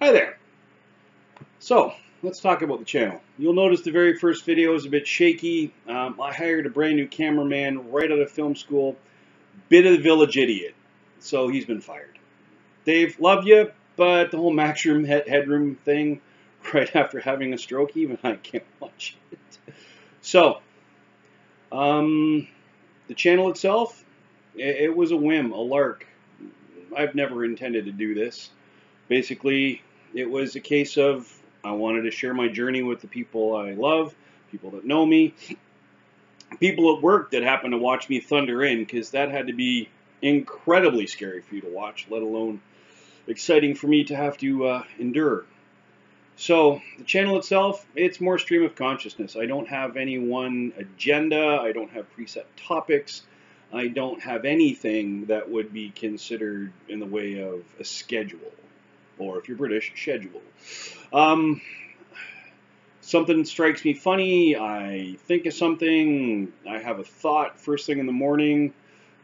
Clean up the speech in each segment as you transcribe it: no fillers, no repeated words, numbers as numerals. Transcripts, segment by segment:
Hi there. So, let's talk about the channel. You'll notice the very first video is a bit shaky. I hired a brand new cameraman right out of film school. Bit of the village idiot. So he's been fired. Dave, love you, but the whole max room headroom thing right after having a stroke, even I can't watch it. So, the channel itself, it was a whim, a lark. I've never intended to do this. Basically, it was a case of I wanted to share my journey with the people I love, people that know me, people at work that happen to watch me thunder in, because that had to be incredibly scary for you to watch, let alone exciting for me to have to endure. So the channel itself, it's more stream of consciousness. I don't have any one agenda. I don't have preset topics. I don't have anything that would be considered in the way of a schedule. Or if you're British, schedule. Something strikes me funny, I think of something, I have a thought first thing in the morning,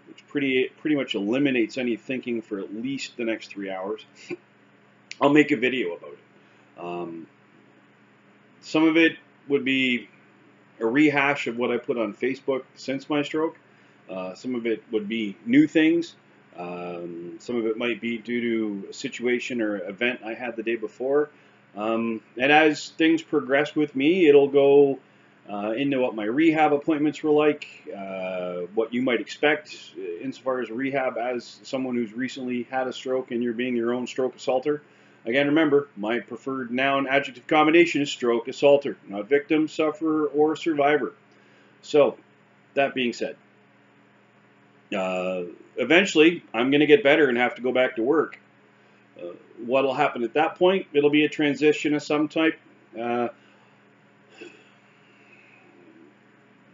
which pretty much eliminates any thinking for at least the next 3 hours. I'll make a video about it. Some of it would be a rehash of what I put on Facebook since my stroke. Some of it would be new things. Some of it might be due to a situation or event I had the day before. And as things progress with me, it'll go into what my rehab appointments were like, what you might expect insofar as rehab as someone who's recently had a stroke and you're being your own stroke assaulter. Again, remember, my preferred noun adjective combination is stroke assaulter, not victim, sufferer, or survivor. So, that being said, eventually, I'm going to get better and have to go back to work. What'll happen at that point? It'll be a transition of some type.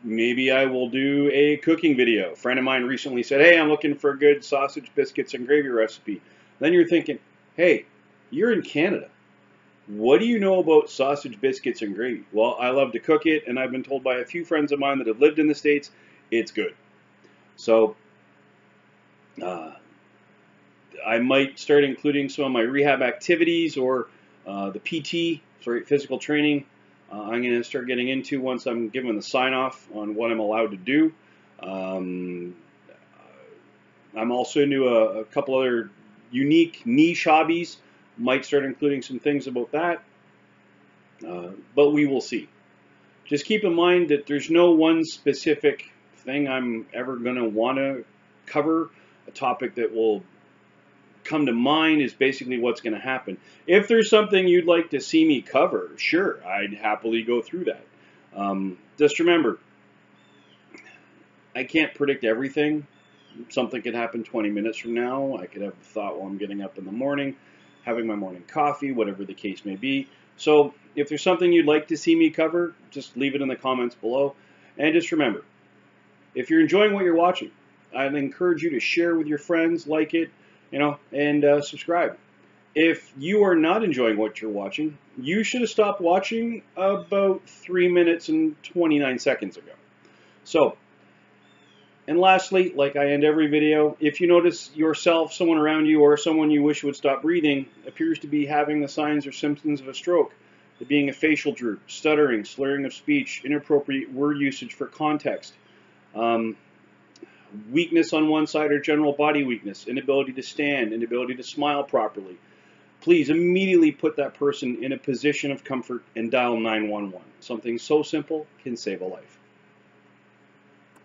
Maybe I will do a cooking video. A friend of mine recently said, hey, I'm looking for a good sausage, biscuits, and gravy recipe. Then you're thinking, hey, you're in Canada. What do you know about sausage, biscuits, and gravy? Well, I love to cook it, and I've been told by a few friends of mine that have lived in the States, it's good. So, I might start including some of my rehab activities or the physical training. I'm going to start getting into once I'm given the sign-off on what I'm allowed to do. I'm also into a couple other unique niche hobbies. Might start including some things about that. But we will see. Just keep in mind that there's no one specific thing I'm ever going to want to cover. A topic that will come to mind is basically what's going to happen. If there's something you'd like to see me cover, sure, I'd happily go through that. Just remember, I can't predict everything. Something could happen 20 minutes from now. I could have a thought while I'm getting up in the morning, having my morning coffee, whatever the case may be. So if there's something you'd like to see me cover, just leave it in the comments below. And just remember, if you're enjoying what you're watching, I'd encourage you to share with your friends, like it, and subscribe. If you are not enjoying what you're watching, you should have stopped watching about 3 minutes and 29 seconds ago. So, and lastly, like I end every video, if you notice yourself, someone around you, or someone you wish would stop breathing appears to be having the signs or symptoms of a stroke, it being a facial droop, stuttering, slurring of speech, inappropriate word usage for context, weakness on one side or general body weakness, inability to stand, inability to smile properly, please immediately put that person in a position of comfort and dial 911. Something so simple can save a life.